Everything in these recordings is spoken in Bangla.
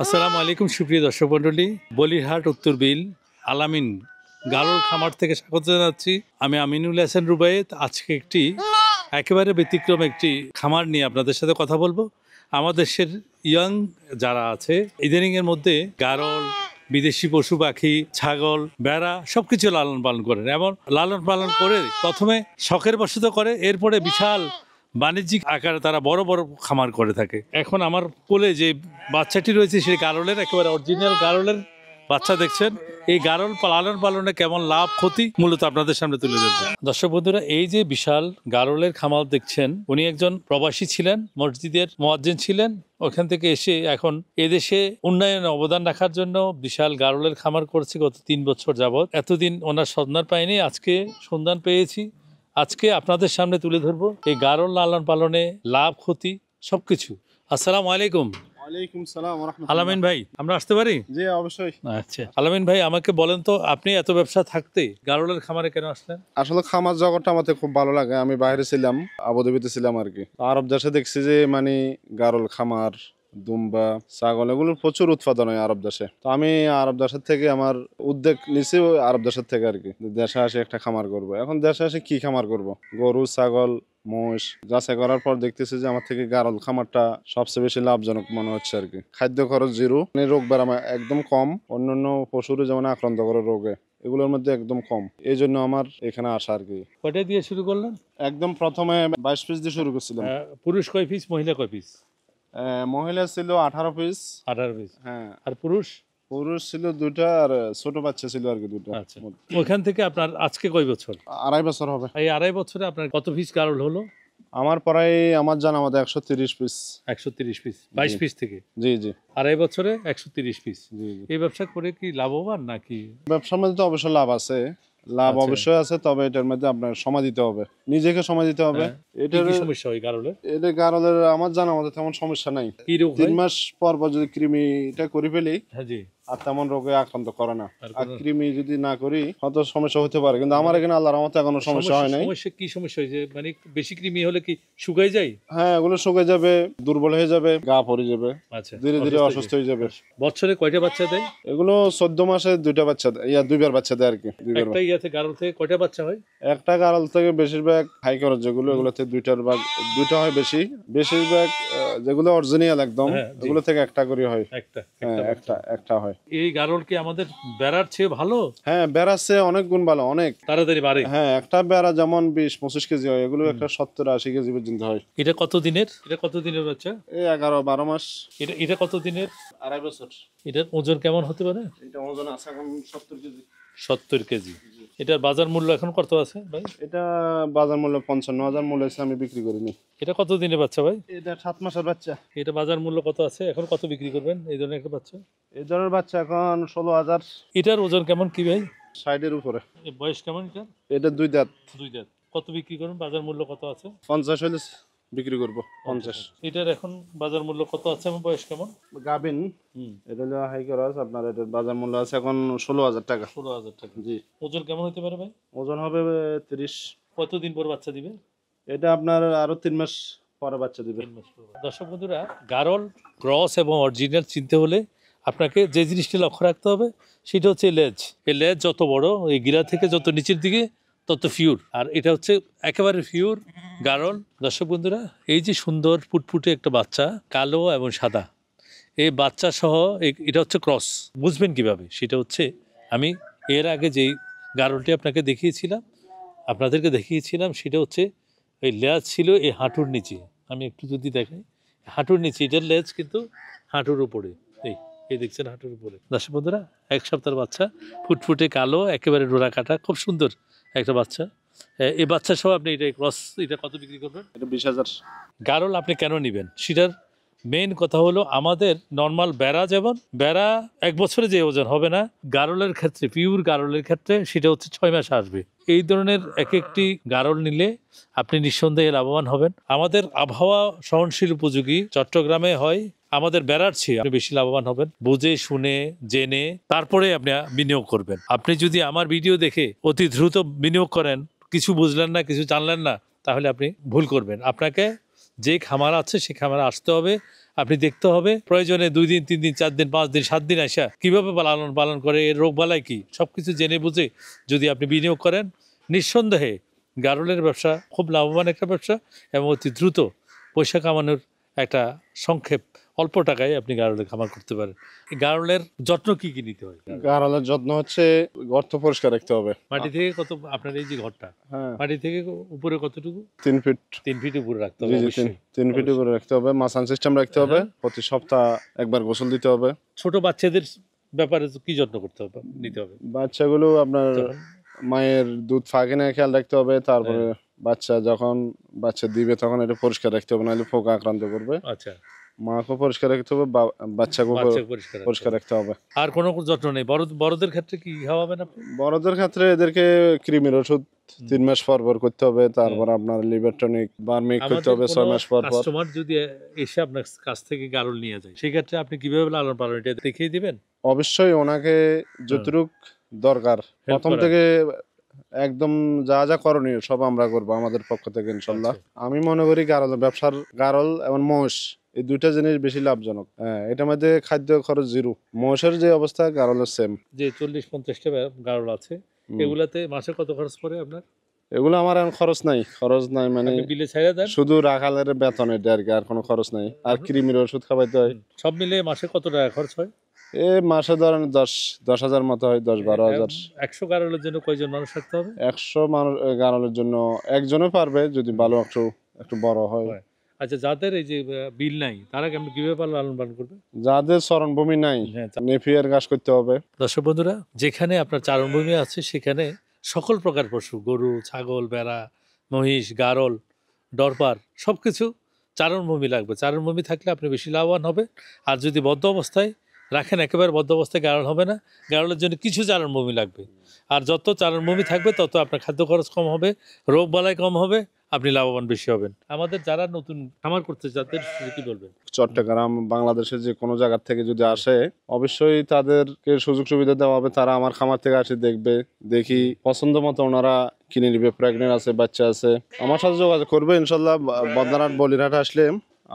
আসসালামু আলাইকুম সুপ্রিয় দর্শক মণ্ডলী, বলিরহাট উত্তর বিল আলামিন গারল খামার থেকে স্বাগত জানাচ্ছি। আমি আমিনুল হাসান রুবায়েত। আজকে একটি একেবারে ব্যতিক্রম একটি খামার নিয়ে আপনাদের সাথে কথা বলবো। আমাদের দেশের ইয়াং যারা আছে ইদানিংয়ের মধ্যে গারল, বিদেশি পশু পাখি, ছাগল, ভেড়া সবকিছু লালন পালন করেন। এমন লালন পালন করে প্রথমে শখের বশত করে, এরপরে বিশাল বাণিজ্যিক আকারে তারা বড় বড় খামার করে থাকে। এখন আমার কোলে যে বাচ্চাটি রয়েছে সেই গারলের একেবারে অরিজিনাল গারলের বাচ্চা দেখছেন। এই গারল লালন পালনে কেমন লাভ ক্ষতি মূলত আপনাদের সামনে তুলে ধরবো। দর্শক বন্ধুরা, এই যে বিশাল গারলের খামার দেখছেন, উনি একজন প্রবাসী ছিলেন, মসজিদের মুয়াজ্জিন ছিলেন। ওখান থেকে এসে এখন এদেশে উন্নয়নে অবদান রাখার জন্য বিশাল গারলের খামার করছে গত 3 বছর যাবৎ। এতদিন ওনার সন্ধান পাইনি, আজকে সন্ধান পেয়েছি। আজকে আপনাদের সামনে তুলে ধরবো এই গারল লালন পালনে লাভ ক্ষতি সবকিছু। আসসালামু আলাইকুম। ওয়ালাইকুম সালাম ওয়া রাহমাতুল্লাহ। আলামিন ভাই, আমরা আসতে পারি? জি অবশ্যই। আচ্ছা আলামিন ভাই, আমাকে বলেন তো, আপনি এত ব্যবসা থাকতে গারলের খামারে কেন আসলেন? আসলে খামার জগৎটা আমাদের খুব ভালো লাগে। আমি বাইরে ছিলাম, আবুধাবিতে ছিলাম আর কি। আরব দেশে দেখছি যে গারল খামার, দুম্বা, ছাগল এগুলোর প্রচুর উৎপাদন হয় আরব দেশে। তো আমি আরব দেশের থেকে আমার উদ্যোগ নিছি আরব দেশের থেকে আর কি, দেশে আসে একটা খামার করব। এখন দেশে আসে কি খামার করব? গরু, ছাগল, মোষ যাচাই করার পর দেখতেছি যে আমার থেকে গারল খামারটা সবচেয়ে বেশি লাভজনক মনে হচ্ছে আর কি। খাদ্য খরচ জিরো, রোগ বেড়ামা একদম কম, অন্যান্য পশুর যেমন আক্রান্ত করে রোগে এগুলোর মধ্যে একদম কম। এই জন্য আমার এখানে আসা আর কি। কয়টা দিয়ে শুরু করলেন? একদম প্রথমে 22 পিস দিয়ে শুরু করছিলাম। পুরুষ কয় পিস, মহিলা কয় পিস? মহিলা ছিল 18 পিস। 18 পিস। হ্যাঁ। আর পুরুষ? পুরুষ ছিল 2টা আর ছোট বাচ্চা ছিল আর কি 2টা। আচ্ছা, ওইখান থেকে আপনার আজকে কয় বছর? 2.5 বছর হবে। এই 2.5 বছরে আপনার কত পিস গারল হলো? আমার প্রায় আমার জানা মতো 130 পিস। 130 পিস, 22 পিস থেকে? জি জি। 2.5 বছরে 130 পিস। জি জি। এই ব্যবসা করে কি লাভবান নাকি? ব্যবসার মধ্যে তো অবশ্যই লাভ আছে, লাভ আচ্ছা। অবশ্যই আছে, তবে এটার মধ্যে আপনার সময় দিতে হবে, নিজেকে সময় দিতে হবে। এটার কি সমস্যা হয় গারলের? এটা গারলের আমার জানা মতো তেমন সমস্যা নাই। কি রোগ হয়? 3 মাস পর পর যদি কৃমিটা করে ফেলি, হ্যাঁ জি, আর তেমন রোগে আক্রান্ত করে না। আর আর কৃমি যদি না করি হয়তো সমস্যা হতে পারে, কিন্তু আমার এখানে আল্লাহর রহমতে এখনো সমস্যা হয় নাই। সমস্যা কি সমস্যা হয় যে মানে বেশি কৃমি হলে কি শুকায় যায়? হ্যাঁ, এগুলো শুকিয়ে যাবে, দুর্বল হয়ে যাবে, গা পড়ে যাবে, আচ্ছা, ধীরে ধীরে অসুস্থ হয়ে যাবে। বছরে কয়টা বাচ্চা দেয়? এগুলো 14 মাসে 2টা বাচ্চা দেয়, 2বার বাচ্চা দেয় আর কি। একটা ইয়াতে গারল থেকে কয়টা বাচ্চা হয়? একটা গারল থেকে বেশিরভাগ হাই খরচ যেগুলো, এগুলোতে 2টা হয় বেশি। বেশিরভাগ যেগুলো অরিজিনাল একদম, এগুলো থেকে একটা করে হয়। একটা হয়। এই গারল কি আমাদের বেড়ার চেয়ে ভালো? হ্যাঁ, বেড়াচ্ছে অনেক গুণ ভালো, অনেক তাড়াতাড়ি বাড়ে। হ্যাঁ, একটা বেড়া যেমন 20-25 কেজি হয়, এগুলো একটা 70-80 কেজি পর্যন্ত হয়। এটা কত দিনের বাচ্চা? এই 11-12 মাস। এটা কত দিনের? 2.5 বছর। এটার ওজন কেমন হতে পারে? এটা ওজন আছে এখন 70 কেজি। 70 কেজি। এটার বাজার মূল্য এখন কত আছে ভাই? এটা বাজার মূল্য 55,000 মূল্য আছে, আমি বিক্রি করিনি। এটা কত দিনের বাচ্চা ভাই? এটা 7 মাসের বাচ্চা। এটা বাজার মূল্য কত আছে এখন, কত বিক্রি করবেন এই ধরনের একটা বাচ্চা? এই ধরনের বাচ্চা এখন 16,000। এটার ওজন কেমন কি ভাই? 60-এর উপরে। বয়স কেমন এটা? এটা 2 দাঁত। 2 দাঁত। কত বিক্রি করবেন, বাজার মূল্য কত আছে? 50 হলে বিক্রি করব। 50। এটার এখন বাজার মূল্য কত আছে এবং বয়স কেমন? গাবিন। এটা হলো হাই ক্রস, আপনার এটার বাজার মূল্য আছে এখন 16,000 টাকা। 16,000 টাকা। জি। ওজন কেমন হতে পারে ভাই? ওজন হবে 30। কতদিন পর বাচ্চা দিবে? এটা আপনার আরো 3 মাস পরে বাচ্চা দিবে। 3 মাস পর। দর্শক বন্ধুরা, গারল ক্রস এবং অরিজিনাল চিনতে হলে আপনাকে যে জিনিসটি লক্ষ্য রাখতে হবে সেটা হচ্ছে লেজ। এই লেজ যত বড়, এই গিরা থেকে যত নিচের দিকে তত ফিউর, আর এটা হচ্ছে একেবারে ফিউর গারল। দর্শক বন্ধুরা, এই যে সুন্দর ফুটফুটে একটা বাচ্চা, কালো এবং সাদা, এই বাচ্চা সহ এটা হচ্ছে ক্রস। বুঝবেন কিভাবে? সেটা হচ্ছে আমি এর আগে যেই গারলটি আপনাদেরকে দেখিয়েছিলাম সেটা হচ্ছে এই লেজ ছিল এই হাঁটুর নিচে। আমি একটু যদি দেখাই, হাঁটুর নিচে এটার লেজ, কিন্তু হাঁটুর উপরে এই দেখছেন, হাঁটুর উপরে। দর্শক বন্ধুরা, 1 সপ্তাহের বাচ্চা, ফুটফুটে কালো, একেবারে ডোরা কাটা, খুব সুন্দর একটা বাচ্চা। এই বাচ্চা সহ আপনি এটা কত বিক্রি করবেন? এটা 20,000। গারল আপনি কেন নেবেন সেটার মেইন কথা হলো, আমাদের নর্মাল বেড়া যেমন, বেড়া 1 বছরে যে ওজন হবে না, গারলের ক্ষেত্রে, পিওর গারলের ক্ষেত্রে সেটা হচ্ছে 6 মাস আসবে। এই ধরনের একটি গারল নিলে আপনি নিঃসন্দেহে লাভবান হবেন। আমাদের আবহাওয়া সহনশীল উপযোগী চট্টগ্রামে হয়, আমাদের বেড়ার চেয়ে আপনি বেশি লাভবান হবেন। বুঝে শুনে জেনে তারপরে আপনি বিনিয়োগ করবেন। আপনি যদি আমার ভিডিও দেখে অতি দ্রুত বিনিয়োগ করেন, কিছু বুঝলেন না, কিছু জানলেন না, তাহলে আপনি ভুল করবেন। আপনাকে যে খামার আছে সে খামারে আসতে হবে, আপনি দেখতে হবে, প্রয়োজনে 2 দিন 3 দিন 4 দিন 5 দিন 7 দিন আসা কিভাবে লালন পালন করে, এর রোগ বালাই কি সবকিছু জেনে বুঝে যদি আপনি বিনিয়োগ করেন, নিঃসন্দেহে গারলের ব্যবসা খুব লাভবান একটা ব্যবসা এবং অতি দ্রুত পয়সা কামানোর একটা সংক্ষেপ অল্প টাকায় আপনি গারলের খামার করতে পারেন। এই গারলের যত্ন কি কি নিতে হয়? গারলের যত্ন হচ্ছে গর্ত পরিষ্কার রাখতে হবে। মাটি থেকে কত, আপনার এই যে ঘরটা হ্যাঁ, মাটি থেকে উপরে কতটুকু? 3 ফিট। 3 ফিট উপরে রাখতে জি হবে জি, অবশ্যই। 3 ফিট করে রাখতে হবে। মাসান সিস্টেম রাখতে হবে। প্রতি সপ্তাহ একবার গোসল দিতে হবে। ছোট বাচ্চাদের ব্যাপারে কি যত্ন করতে হবে, নিতে হবে? বাচ্চাগুলো আপনার যখন মায়ের দুধ ফাঁকে না খেয়াল রাখতে হবে। তারপরে বাচ্চা যখন বাচ্চা দিবে তখন এটা পরিষ্কার রাখতে হবে, নাহলে পোকা আক্রান্ত করবে। আচ্ছা, মাকেও পরিষ্কার রাখতে হবে, বাচ্চাকেও বাচ্চা পরিষ্কার রাখতে পরিষ্কার হবে। রাখতে হবে। আর কোনো যত্ন নেই? বড়দের ক্ষেত্রে কি খাওয়াবেন আপনি? বড়দের ক্ষেত্রে এদেরকে কৃমির ওষুধ 3 মাস পর পর করতে হবে। তারপর আপনার লিভার টনিক বার্মিক করতে হবে 6 মাস পর পর। কাস্টমার যদি এসে আপনার কাছ থেকে গারল নিয়ে যায়, সেই ক্ষেত্রে আপনি কিভাবে লালন পালন এটা দেখিয়ে দিবেন? অবশ্যই ওনাকে যতটুক দরকার প্রথম করা। থেকে একদম যা যা করণীয় সব আমরা করবো আমাদের পক্ষ থেকে ইনশাল্লাহ। আমি মনে করি ব্যবসার গারল এবং মোষ এই দুইটা জিনিস বেশি লাভজনক। হ্যাঁ, এটার মধ্যে খাদ্য খরচ 0। মোষের যে অবস্থা গারলের সেম। যে 40-50টা গারল আছে, এগুলাতে মাসে কত খরচ পড়ে আপনার? এগুলো আমার এখন খরচ নাই মানে আপনি বিলে ছাইড়া দেন? শুধু রাখালের বেতন এটা আর কি, আর কোনো খরচ নাই। আর কৃমির ওষুধ খাওয়াইতে হয়। সব মিলে মাসে কত টাকা খরচ হয়? মাসে ধরেন 10,000 মতো হয়, 10-12,000। 100 গারলের জন্য কয়জন মানুষ রাখতে হবে? 100 মানুষ গারলের জন্য একজনে পারবে যদি ভালো একটু বড় হয়। আচ্ছা, যাদের এই যে বিল নাই তারা কেমন কিভাবে লালন পালন করবে? যাদের চরণভূমি নাই নেপিয়ার ঘাস করতে হবে। দর্শক বন্ধুরা, যেখানে আপনার চারণভূমি আছে সেখানে সকল প্রকার পশু, গরু, ছাগল, ভেড়া, মহিষ, গারল, ডরপার সবকিছু চারণভূমি লাগবে। চারণভূমি থাকলে আপনি বেশি লাভবান হবে। আর যদি বদ্ধ অবস্থায় রাখেন, একেবারে বদ্ধ অবস্থায় গারল হবে না, গারলের জন্য কিছু চারণভূমি লাগবে। আর যত চারণভূমি থাকবে তত আপনার খাদ্য খরচ কম হবে, রোগ বালাই কম হবে, আপনি লাভবান বেশি হবেন। আমাদের যারা নতুন খামার করতে যাদের কি বলবেন? চট্টগ্রাম বাংলাদেশের যে কোনো জায়গা থেকে যদি আসে অবশ্যই তাদেরকে সুযোগ সুবিধা দেওয়া হবে। তারা আমার খামার থেকে আসে দেখবে, দেখি পছন্দ মতো ওনারা কিনে নিবে। প্রেগনেন্ট আছে, বাচ্চা আছে, আমার সাথে যোগাযোগ করবে ইনশাল্লাহ। বদনারহাট বলিরহাট আসলে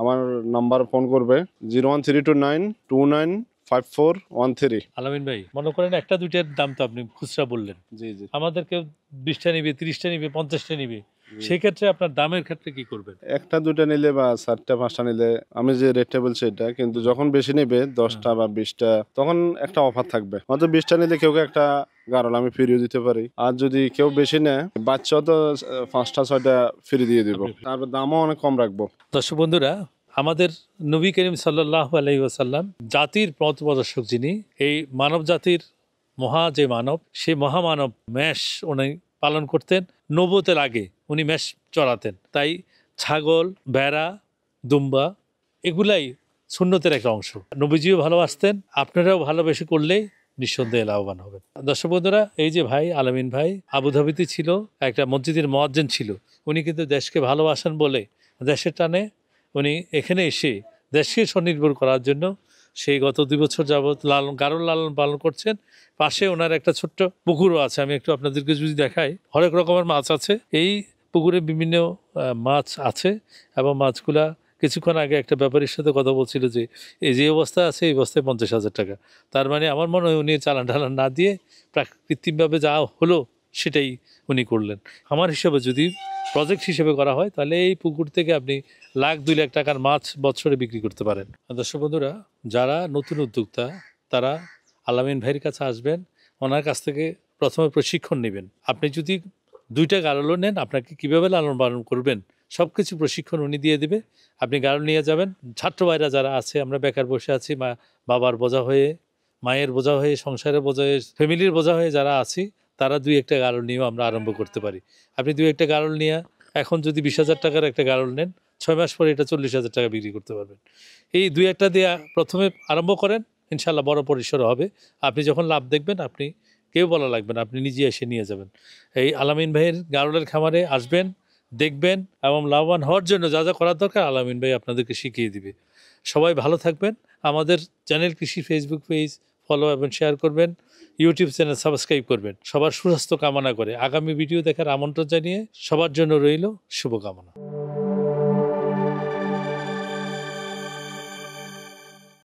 আমার নাম্বার ফোন করবে 01329295413। আলামিন ভাই, মনে করেন একটা দুইটার দাম তো আপনি খুচরা বললেন, জি জি। আমাদের কেউ 20টা নিবে, 30টা নিবে, 50টা নিবে, সেই ক্ষেত্রে আপনার দামের ক্ষেত্রে কি করবেন? একটা দুটা নিলে বা 4টা 5টা নিলে আমি যে রেটটা বলছি এটা, কিন্তু যখন বেশি নেবে 10টা বা 20টা তখন একটা অফার থাকবে। হয়তো 20টা নিলে কেউ একটা গারল আমি ফ্রিও দিতে পারি। আর যদি কেউ বেশি নেয় বাচ্চাও তো 5টা 6টা ফ্রি দিয়ে দিব। তারপর দামও অনেক কম রাখবো। দর্শক বন্ধুরা, আমাদের নবী করিম সাল্লাল্লাহু আলাইহি ওয়াসাল্লাম জাতির পথ প্রদর্শক, যিনি এই মানব জাতির যে মানব, সেই মহামানব মেষ উনি পালন করতেন। নবুয়তের আগে উনি মেষ চড়াতেন। তাই ছাগল, ভেড়া, দুম্বা এগুলাই সুন্নতের একটা অংশ। নবীজিও ভালোবাসতেন, আপনারাও ভালোবেসে করলেই নিঃসন্দেহে লাভবান হবেন। দর্শক বন্ধুরা, এই যে ভাই আলামিন ভাই আবুধাবিতে ছিল, একটা মসজিদের মুয়াজ্জিন ছিল। উনি কিন্তু দেশকে ভালোবাসেন বলে দেশের টানে উনি এখানে এসে দেশকে স্বনির্ভর করার জন্য সেই গত 2 বছর যাবৎ গারল লালন পালন করছেন। পাশে ওনার একটা ছোট্ট পুকুরও আছে, আমি একটু আপনাদেরকে যদি দেখাই। হরেক রকমের মাছ আছে এই পুকুরে, বিভিন্ন মাছ আছে এবং মাছগুলা কিছুক্ষণ আগে একটা ব্যাপারীর সাথে কথা বলছিল যে এই যে অবস্থা আছে এই অবস্থায় 50,000 টাকা। তার মানে আমার মনে হয় উনি চালান ঢালান না দিয়ে কৃত্রিমভাবে যা হলো সেটাই উনি করলেন। আমার হিসেবে যদি প্রজেক্ট হিসেবে করা হয় তাহলে এই পুকুর থেকে আপনি 1,00,000-2 লাখ টাকার মাছ বছরে বিক্রি করতে পারেন। দর্শক বন্ধুরা, যারা নতুন উদ্যোক্তা তারা আলামিন ভাইয়ের কাছে আসবেন, ওনার কাছ থেকে প্রথমে প্রশিক্ষণ নেবেন। আপনি যদি 2টা গারলও নেন, আপনাকে কীভাবে লালন পালন করবেন সব কিছু প্রশিক্ষণ উনি দিয়ে দেবে। আপনি গারল নিয়ে যাবেন। ছাত্র ভাইরা যারা আছে, আমরা বেকার বসে আছি, বাবার বোঝা হয়ে, মায়ের বোঝা হয়ে, সংসারের বোঝা হয়ে, ফ্যামিলির বোঝা হয়ে যারা আছি, তারা 2-1টা গারল নিয়েও আমরা আরম্ভ করতে পারি। আপনি 2-1টা গারল নিয়ে এখন যদি 20,000 টাকার একটা গারল নেন, 6 মাস পরে এটা 40,000 টাকা বিক্রি করতে পারবেন। এই 2-1টা দিয়ে প্রথমে আরম্ভ করেন, ইনশাল্লাহ বড় পরিসরে হবে। আপনি যখন লাভ দেখবেন, আপনি কেউ বলা লাগবে না, আপনি নিজে এসে নিয়ে যাবেন। এই আলামিন ভাইয়ের গারলের খামারে আসবেন, দেখবেন এবং লাভবান হওয়ার জন্য যা যা করার দরকার আলামিন ভাই আপনাদেরকে শিখিয়ে দিবে। সবাই ভালো থাকবেন। আমাদের চ্যানেল কৃষি ফেসবুক পেজ ফলো এবং শেয়ার করবেন, ইউটিউব চ্যানেল সাবস্ক্রাইব করবেন। সবার সুস্বাস্থ্য কামনা করে আগামী ভিডিও দেখার আমন্ত্রণ জানিয়ে সবার জন্য রইল শুভকামনা।